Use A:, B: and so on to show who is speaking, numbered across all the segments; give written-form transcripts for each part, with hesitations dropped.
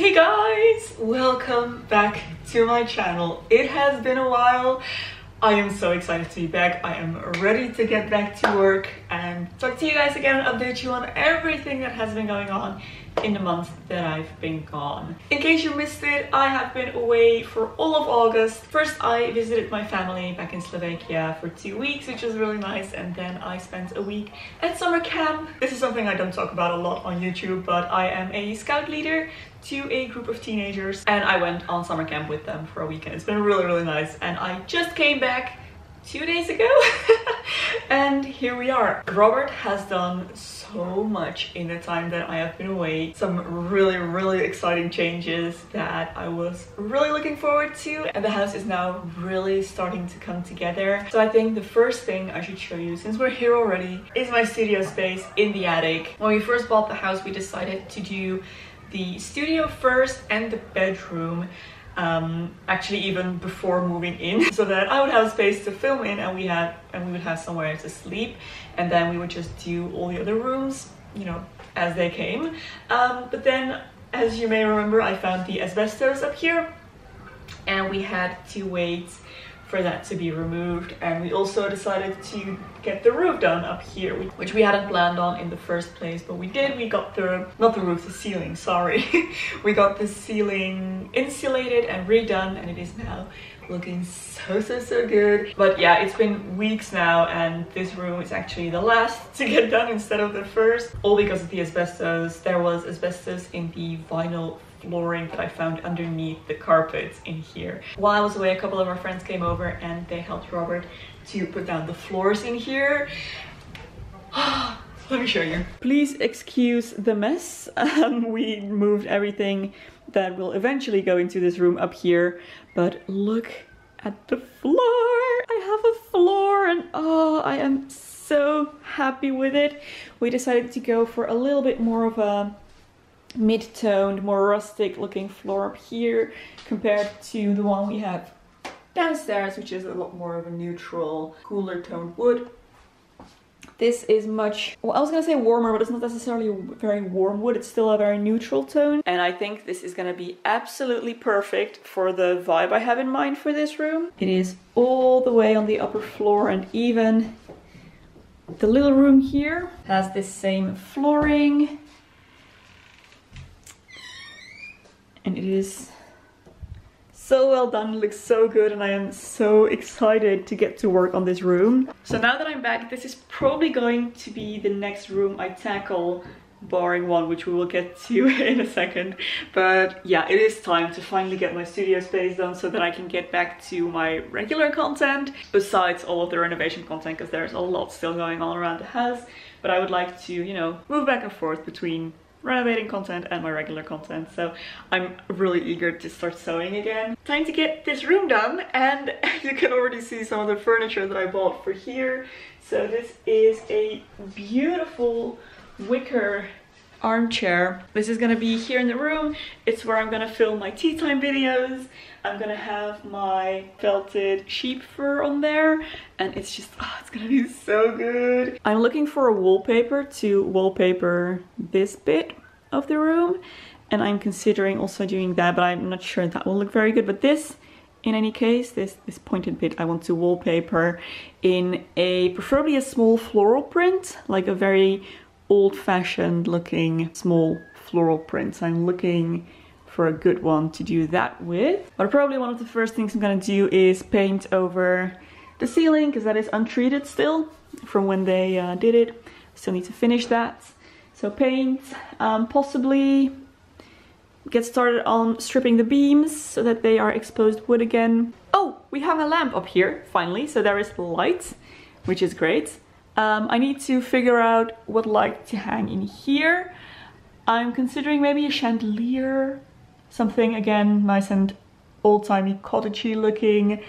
A: Hey guys! Welcome back to my channel. It has been a while. I am so excited to be back. I am ready to get back to work and talk to you guys again and update you on everything that has been going on in the month that I've been gone. In case you missed it, I have been away for all of August. First I visited my family back in Slovakia for 2 weeks, which was really nice, and then I spent a week at summer camp. This is something I don't talk about a lot on YouTube, but I am a scout leader to a group of teenagers and I went on summer camp with them for a weekend. It's been really nice, and I just came back 2 days ago and here we are. Robert has done so much in the time that I have been away. Some really exciting changes that I was really looking forward to, and the house is now really starting to come together. So I think the first thing I should show you, since we're here already, is my studio space in the attic. When we first bought the house, we decided to do the studio first and the bedroom, actually even before moving in, so that I would have space to film in and we would have somewhere to sleep, and then we would just do all the other rooms, you know, as they came. But then, as you may remember, I found the asbestos up here and we had to wait for that to be removed, and we also decided to get the roof done up here, which we hadn't planned on in the first place, but we did. We got the ceiling, sorry. We got the ceiling insulated and redone, and it is now looking so good. But yeah, it's been weeks now, and this room is actually the last to get done instead of the first, all because of the asbestos. There was asbestos in the vinyl flooring that I found underneath the carpets in here. While I was away, a couple of our friends came over and they helped Robert to put down the floors in here. Let me show you. Please excuse the mess. We moved everything that will eventually go into this room up here, but look at the floor. I have a floor and oh, I am so happy with it. We decided to go for a little bit more of a mid-toned, more rustic looking floor up here compared to the one we have downstairs, which is a lot more of a neutral, cooler toned wood. This is much, well, I was gonna say warmer, but it's not necessarily a very warm wood. It's still a very neutral tone, and I think this is gonna be absolutely perfect for the vibe I have in mind for this room. It is all the way on the upper floor, and even the little room here has this same flooring. And it is so well done, it looks so good, and I am so excited to get to work on this room. So now that I'm back, this is probably going to be the next room I tackle, barring one, which we will get to in a second. But yeah, it is time to finally get my studio space done so that I can get back to my regular content, besides all of the renovation content, because there's a lot still going on around the house. But I would like to, you know, move back and forth between renovating content and my regular content, so I'm really eager to start sewing again. Time to get this room done, and you can already see some of the furniture that I bought for here. So this is a beautiful wicker armchair. This is gonna be here in the room. It's where I'm gonna film my tea time videos. I'm gonna have my felted sheep fur on there, and it's just, oh, it's gonna be so good. I'm looking for a wallpaper to wallpaper this bit of the room, and I'm considering also doing that, but I'm not sure that will look very good. But this, in any case, this pointed bit I want to wallpaper in a, preferably a small floral print, like a very old-fashioned looking small floral print. So I'm looking for a good one to do that with. But probably one of the first things I'm gonna do is paint over the ceiling, because that is untreated still from when they did it. Still need to finish that. So paint, possibly get started on stripping the beams so that they are exposed wood again. Oh, we have a lamp up here finally, so there is light, which is great. I need to figure out what light to hang in here. I'm considering maybe a chandelier, something again nice and old-timey cottagey looking.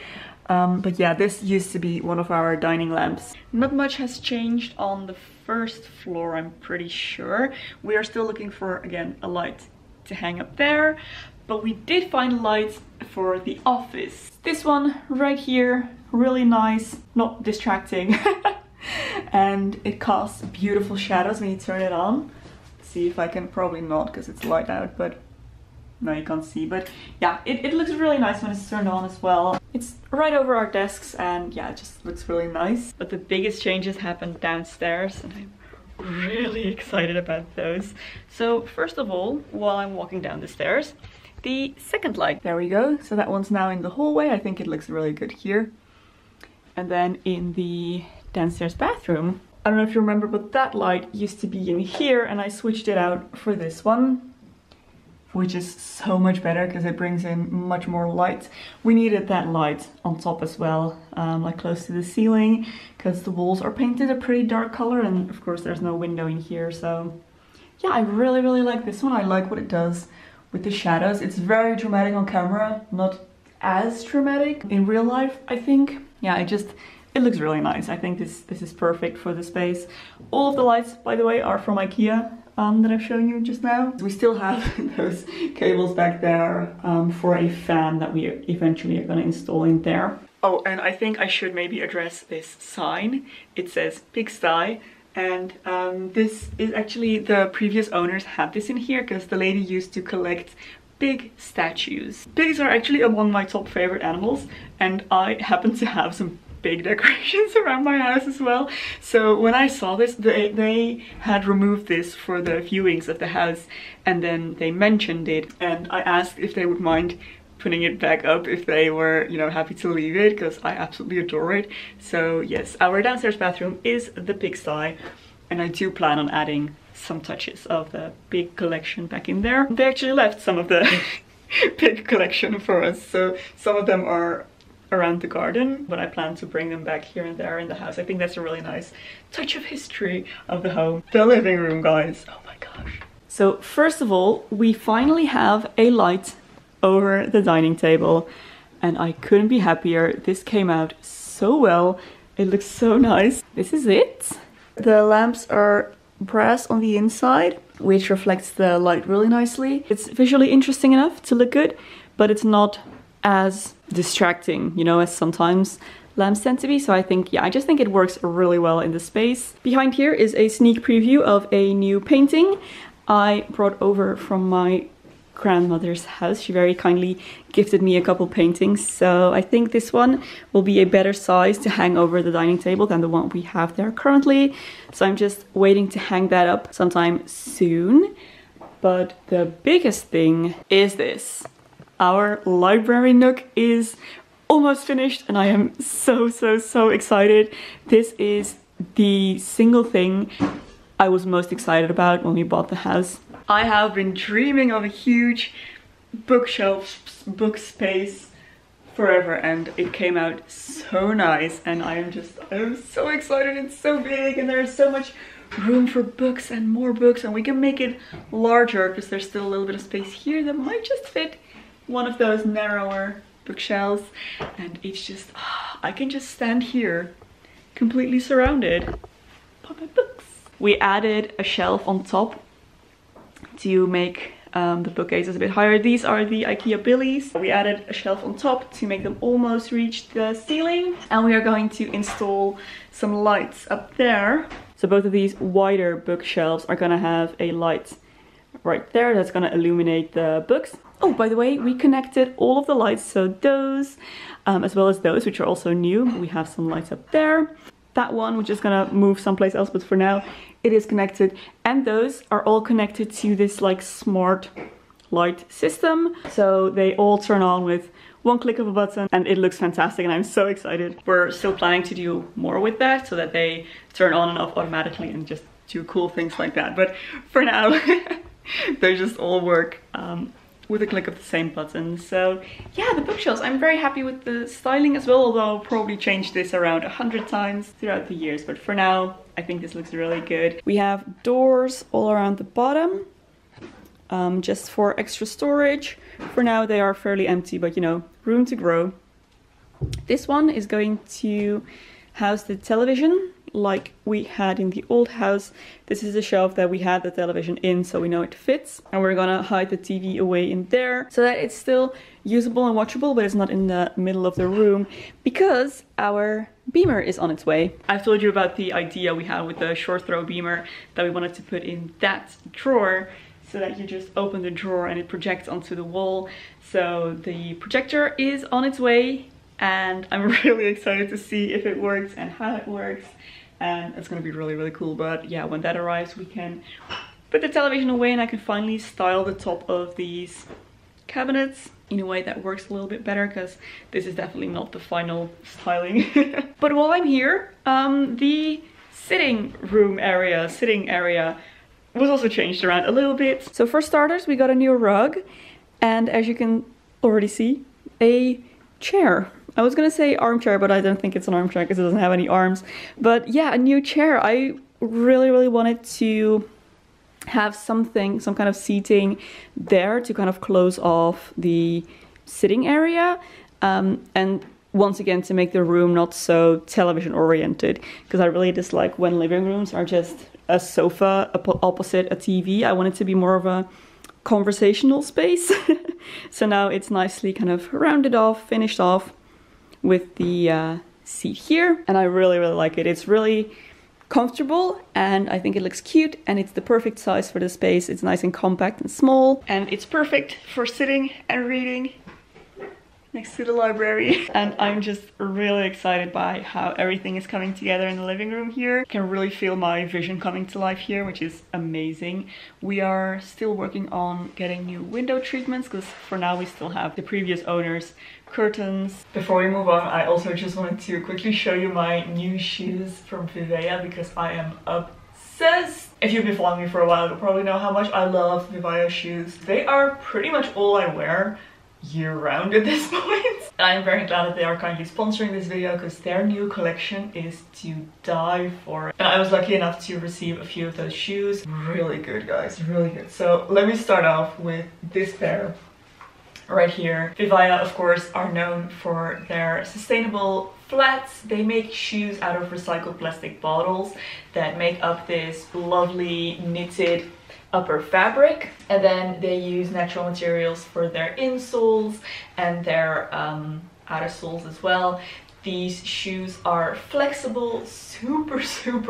A: But yeah, this used to be one of our dining lamps. Not much has changed on the first floor, I'm pretty sure. We are still looking for, again, a light to hang up there, but we did find lights for the office. This one right here, really nice, not distracting. And it casts beautiful shadows when you turn it on. See if I can, probably not because it's light out, but no, you can't see, but yeah, it looks really nice when it's turned on as well. It's right over our desks and yeah, it just looks really nice. But the biggest changes happened downstairs and I'm really excited about those. So first of all, while I'm walking down the stairs, the second light, there we go. So that one's now in the hallway. I think it looks really good here. And then in the downstairs bathroom, I don't know if you remember, but that light used to be in here and I switched it out for this one, which is so much better because it brings in much more light. We needed that light on top as well, like close to the ceiling, because the walls are painted a pretty dark color and of course there's no window in here. So yeah, I really like this one. I like what it does with the shadows. It's very dramatic on camera, not as dramatic in real life, I think. Yeah, it looks really nice. I think this is perfect for the space. All of the lights, by the way, are from IKEA that I've shown you just now. We still have those cables back there for a fan that we eventually are going to install in there. Oh, and I think I should maybe address this sign. It says pigsty, and this is actually the previous owners had this in here because the lady used to collect pig statues. Pigs are actually among my top favorite animals, and I happen to have some big decorations around my house as well. So when I saw this, they had removed this for the viewings of the house, and then they mentioned it, and I asked if they would mind putting it back up if they were, you know, happy to leave it, because I absolutely adore it. So yes, our downstairs bathroom is the pigsty, and I do plan on adding some touches of the pig collection back in there. They actually left some of the pig collection for us, so some of them are around the garden, but I plan to bring them back here and there in the house. I think that's a really nice touch of history of the home. The living room, guys. Oh my gosh. So first of all, we finally have a light over the dining table, and I couldn't be happier. This came out so well. It looks so nice. This is it. The lamps are brass on the inside, which reflects the light really nicely. It's visually interesting enough to look good, but it's not as distracting, you know, as sometimes lamps tend to be. So I think, yeah, I just think it works really well in the space. Behind here is a sneak preview of a new painting I brought over from my grandmother's house. She very kindly gifted me a couple paintings, so I think this one will be a better size to hang over the dining table than the one we have there currently. So I'm just waiting to hang that up sometime soon. But the biggest thing is this. Our library nook is almost finished and I am so excited. This is the single thing I was most excited about when we bought the house. I have been dreaming of a huge bookshelf, book space forever, and it came out so nice, and I'm so excited. It's so big and there's so much room for books and more books, and we can make it larger because there's still a little bit of space here that might just fit one of those narrower bookshelves, and it's just, I can just stand here completely surrounded by my books. We added a shelf on top to make the bookcases a bit higher. These are the IKEA billies. We added a shelf on top to make them almost reach the ceiling, and we are going to install some lights up there. So both of these wider bookshelves are gonna have a light right there that's gonna illuminate the books. Oh, by the way, we connected all of the lights, so those, as well as those, which are also new. We have some lights up there. That one, which is gonna move someplace else, but for now, it is connected. And those are all connected to this like smart light system. So they all turn on with one click of a button, and it looks fantastic, and I'm so excited. We're still planning to do more with that so that they turn on and off automatically and just do cool things like that. But for now, they just all work with a click of the same button. So yeah, the bookshelves, I'm very happy with the styling as well, although I'll probably change this around 100 times throughout the years. But for now, I think this looks really good. We have doors all around the bottom, just for extra storage. For now, they are fairly empty, but you know, room to grow. This one is going to house the television like we had in the old house. This is the shelf that we had the television in, so we know it fits. And we're gonna hide the TV away in there so that it's still usable and watchable, but it's not in the middle of the room because our beamer is on its way. I've told you about the idea we had with the short throw beamer that we wanted to put in that drawer. so that you just open the drawer and it projects onto the wall. So the projector is on its way and I'm really excited to see if it works and how it works. And it's gonna be really, really cool. But yeah, when that arrives, we can put the television away and I can finally style the top of these cabinets in a way that works a little bit better, because this is definitely not the final styling. But while I'm here, the sitting area was also changed around a little bit. So for starters, we got a new rug, and as you can already see, a chair. I was gonna say armchair, but I don't think it's an armchair because it doesn't have any arms. But yeah, a new chair. I really wanted to have some kind of seating there to kind of close off the sitting area, and once again to make the room not so television oriented, because I really dislike when living rooms are just a sofa opposite a TV. I want it to be more of a conversational space. So now it's nicely kind of rounded off, finished off with the seat here, and I really like it. It's really comfortable and I think it looks cute, and it's the perfect size for the space. It's nice and compact and small, and it's perfect for sitting and reading next to the library. And I'm just really excited by how everything is coming together in the living room here. I can really feel my vision coming to life here, which is amazing. We are still working on getting new window treatments, because for now we still have the previous owner's curtains. Before we move on, I also just wanted to quickly show you my new shoes from Vivea, because I am obsessed. If you've been following me for a while, you'll probably know how much I love Vivea shoes. They are pretty much all I wear year-round at this point. And I'm very glad that they are kindly sponsoring this video, because their new collection is to die for. And I was lucky enough to receive a few of those shoes. Really good, guys, really good. So let me start off with this pair right here. Vivea, of course, are known for their sustainable flats. They make shoes out of recycled plastic bottles that make up this lovely knitted upper fabric, and then they use natural materials for their insoles and their outer soles as well. These shoes are flexible, super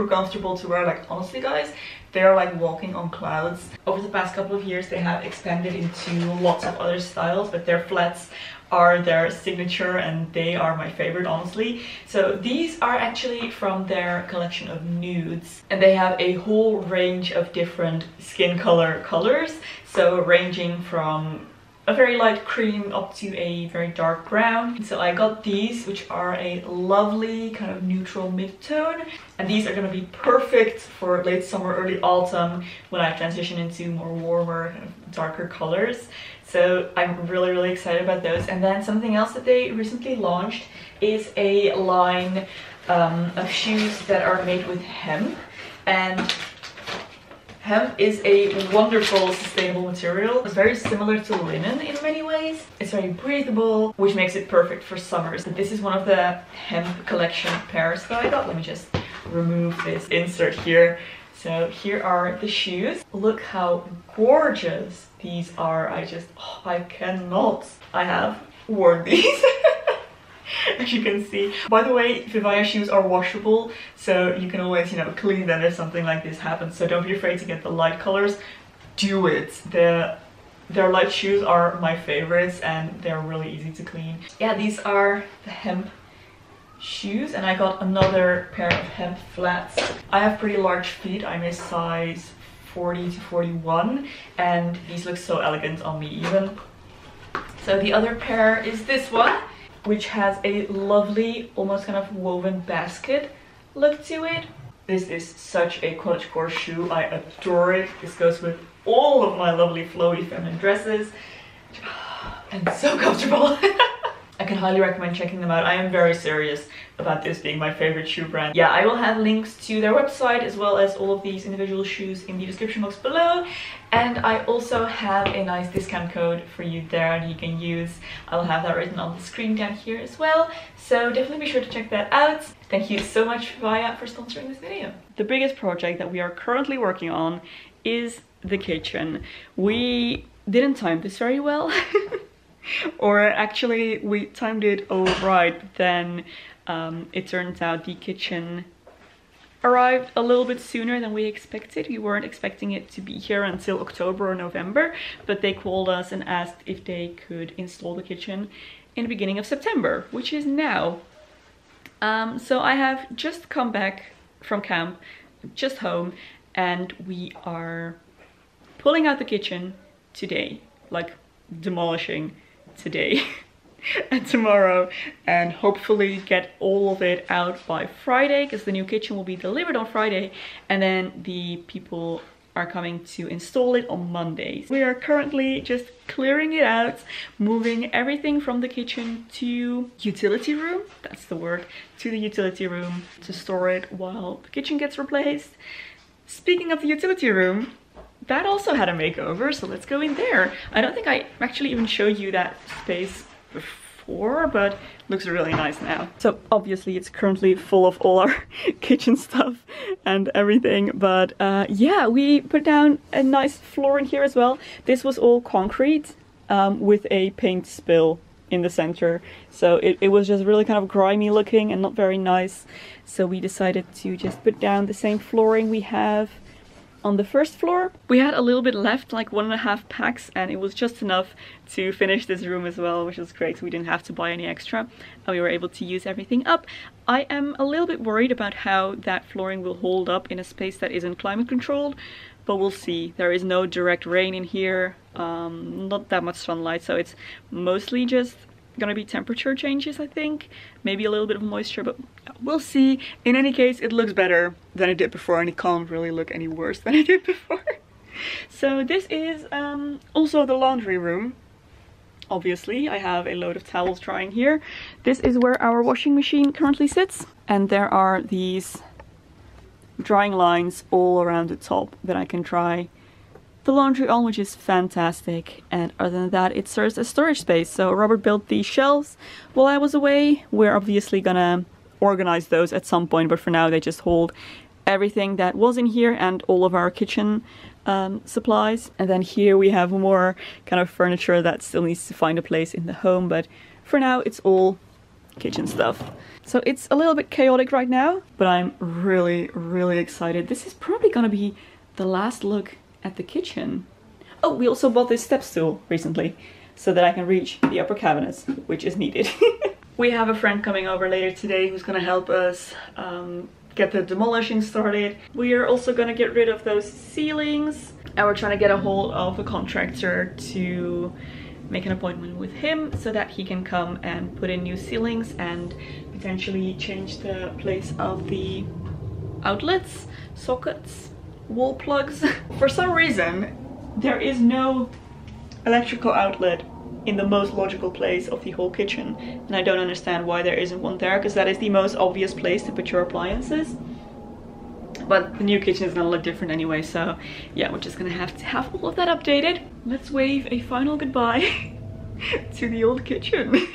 A: comfortable to wear. Like, honestly guys, they're like walking on clouds. Over the past couple of years they have expanded into lots of other styles, but their flats are their signature and they are my favorite, honestly. So these are actually from their collection of nudes, and they have a whole range of different skin colors, so ranging from a very light cream up to a very dark brown. So I got these, which are a lovely kind of neutral mid-tone, and these are going to be perfect for late summer, early autumn, when I transition into more warmer, kind of darker colors. So I'm really excited about those. And then something else that they recently launched is a line of shoes that are made with hemp. And hemp is a wonderful sustainable material. It's very similar to linen in many ways. It's very breathable, which makes it perfect for summers. So this is one of the hemp collection pairs that I got. Let me just remove this insert here. So here are the shoes. Look how gorgeous these are. I cannot. I have worn these. As you can see. By the way, Vivea shoes are washable, so you can always, you know, clean them if something like this happens. So don't be afraid to get the light colors. Do it. Their light shoes are my favorites and they're really easy to clean. Yeah, these are the hemp shoes, and I got another pair of hemp flats. I have pretty large feet. I'm a size 40 to 41, and these look so elegant on me even. So the other pair is this one, which has a lovely, almost kind of woven basket look to it. This is such a cottagecore shoe. I adore it. This goes with all of my lovely flowy feminine dresses. And so comfortable. I can highly recommend checking them out. I am very serious about this being my favorite shoe brand. Yeah, I will have links to their website as well as all of these individual shoes in the description box below. And I also have a nice discount code for you there and you can use. I'll have that written on the screen down here as well. So definitely be sure to check that out. Thank you so much, Vivea, for sponsoring this video. The biggest project that we are currently working on is the kitchen. We didn't time this very well. Or actually we timed it all right, then it turns out the kitchen arrived a little bit sooner than we expected. We weren't expecting it to be here until October or November, but they called us and asked if they could install the kitchen in the beginning of September, which is now. So I have just come back from camp, just home, and we are pulling out the kitchen today, like demolishing today and tomorrow, and hopefully get all of it out by Friday, because the new kitchen will be delivered on Friday, and then the people are coming to install it on Mondays. We are currently just clearing it out, moving everything from the kitchen to utility room, that's the word, to the utility room to store it while the kitchen gets replaced. Speaking of the utility room, that also had a makeover, so let's go in there. I don't think I actually even showed you that space before, but looks really nice now. So obviously it's currently full of all our kitchen stuff and everything, but yeah, we put down a nice floor in here as well. This was all concrete with a paint spill in the center, so it was just really kind of grimy looking and not very nice, so we decided to just put down the same flooring we have on the first floor. We had a little bit left, like 1.5 packs, and it was just enough to finish this room as well, which was great. So we didn't have to buy any extra, and we were able to use everything up. I am a little bit worried about how that flooring will hold up in a space that isn't climate controlled, but we'll see. There is no direct rain in here, not that much sunlight, so it's mostly just gonna be temperature changes, I think. Maybe a little bit of moisture, but we'll see. In any case, it looks better than it did before, and it can't really look any worse than it did before. So this is also the laundry room. Obviously, I have a load of towels drying here. This is where our washing machine currently sits, and there are these drying lines all around the top that I can dry the laundry on, which is fantastic. And other than that, it serves as storage space. So Robert built these shelves while I was away. We're obviously gonna organize those at some point, but for now they just hold everything that was in here and all of our kitchen supplies. And then here we have more kind of furniture that still needs to find a place in the home, but for now it's all kitchen stuff. So it's a little bit chaotic right now, but I'm really excited. This is probably gonna be the last look at the kitchen. Oh, we also bought this step stool recently so that I can reach the upper cabinets, which is needed. We have a friend coming over later today who's gonna help us get the demolishing started. We are also gonna get rid of those ceilings, and we're trying to get a hold of a contractor to make an appointment with him so that he can come and put in new ceilings and potentially change the place of the outlets, sockets, wall plugs. For some reason, there is no electrical outlet in the most logical place of the whole kitchen, and I don't understand why there isn't one there, because that is the most obvious place to put your appliances. But the new kitchen is gonna look different anyway, so yeah, we're just gonna have to have all of that updated. Let's wave a final goodbye to the old kitchen.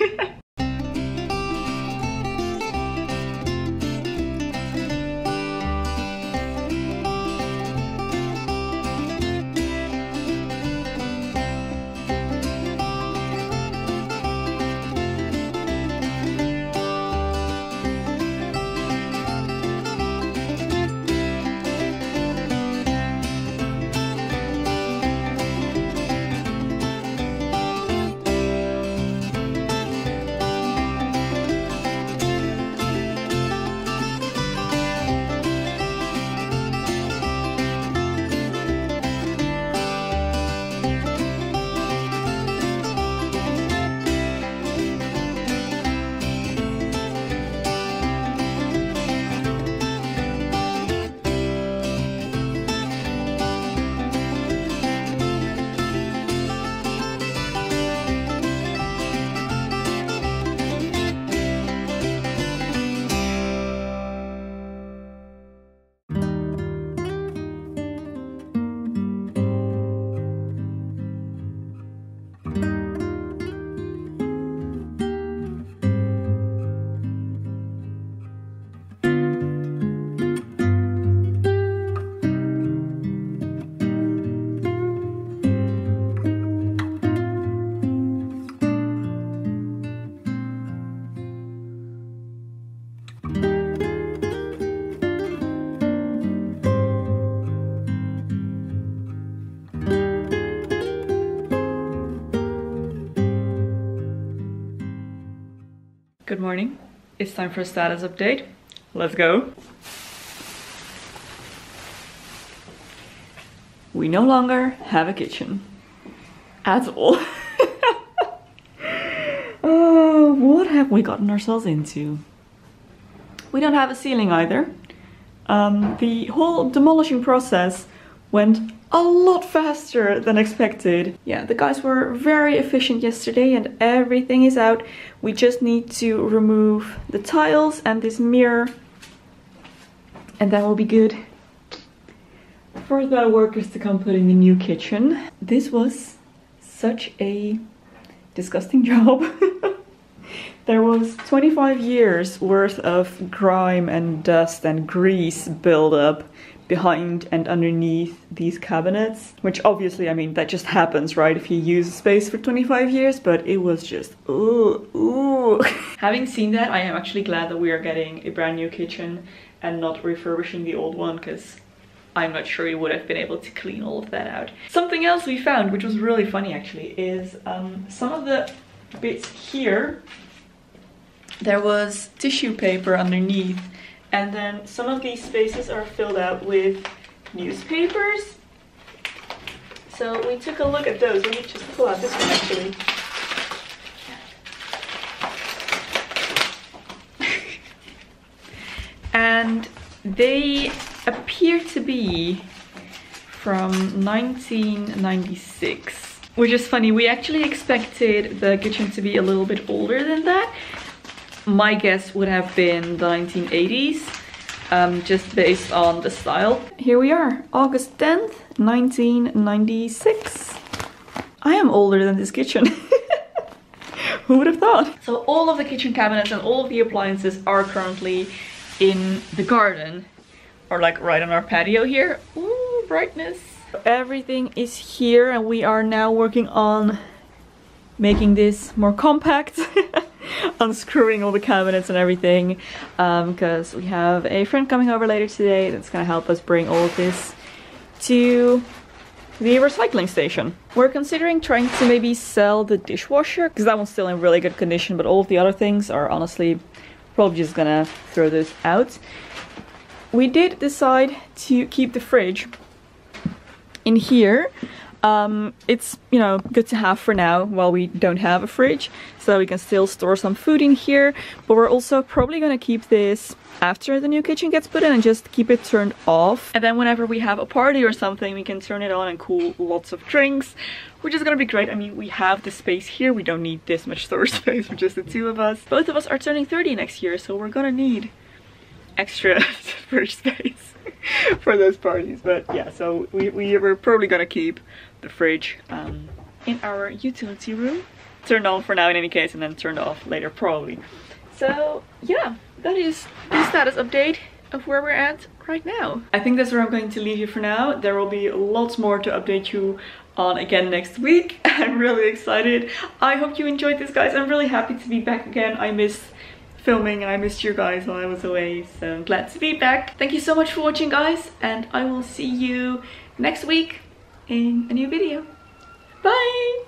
A: Good morning. It's time for a status update. Let's go. We no longer have a kitchen. At all. Oh, what have we gotten ourselves into? We don't have a ceiling either. The whole demolishing process went a lot faster than expected. Yeah, the guys were very efficient yesterday and everything is out. We just need to remove the tiles and this mirror and that will be good for the workers to come put in the new kitchen. This was such a disgusting job. There was 25 years worth of grime and dust and grease buildup behind and underneath these cabinets, which obviously, I mean, that just happens, right, if you use a space for 25 years, but it was just, ooh. Having seen that, I am actually glad that we are getting a brand new kitchen and not refurbishing the old one, because I'm not sure we would have been able to clean all of that out. Something else we found, which was really funny actually, is some of the bits here, there was tissue paper underneath, and then some of these spaces are filled out with newspapers. So we took a look at those. Let me just pull out this one actually. And they appear to be from 1996, which is funny. We actually expected the kitchen to be a little bit older than that. My guess would have been the 1980s, just based on the style. Here we are, August 10th, 1996. I am older than this kitchen. Who would have thought? So all of the kitchen cabinets and all of the appliances are currently in the garden, or like right on our patio here. Ooh, brightness. Everything is here and we are now working on making this more compact. Unscrewing all the cabinets and everything, because we have a friend coming over later today that's gonna help us bring all of this to the recycling station. We're considering trying to maybe sell the dishwasher, because that one's still in really good condition, but all of the other things are honestly probably just gonna throw those out. We did decide to keep the fridge in here. It's, you know, good to have for now while we don't have a fridge, so we can still store some food in here, but we're also probably gonna keep this after the new kitchen gets put in and just keep it turned off. And then whenever we have a party or something, we can turn it on and cool lots of drinks, which is gonna be great. I mean, we have the space here. We don't need this much storage space for just the two of us. Both of us are turning 30 next year, so we're gonna need extra fridge space for those parties. But yeah, so we're probably gonna keep the fridge in our utility room, turned on for now in any case, and then turned off later probably. So yeah, that is the status update of where we're at right now. I think that's where I'm going to leave you for now. There will be lots more to update you on again next week. I'm really excited. I hope you enjoyed this, guys. I'm really happy to be back again. I missed filming and I missed you guys while I was away, so I'm glad to be back. Thank you so much for watching, guys, and I will see you next week in a new video. Bye!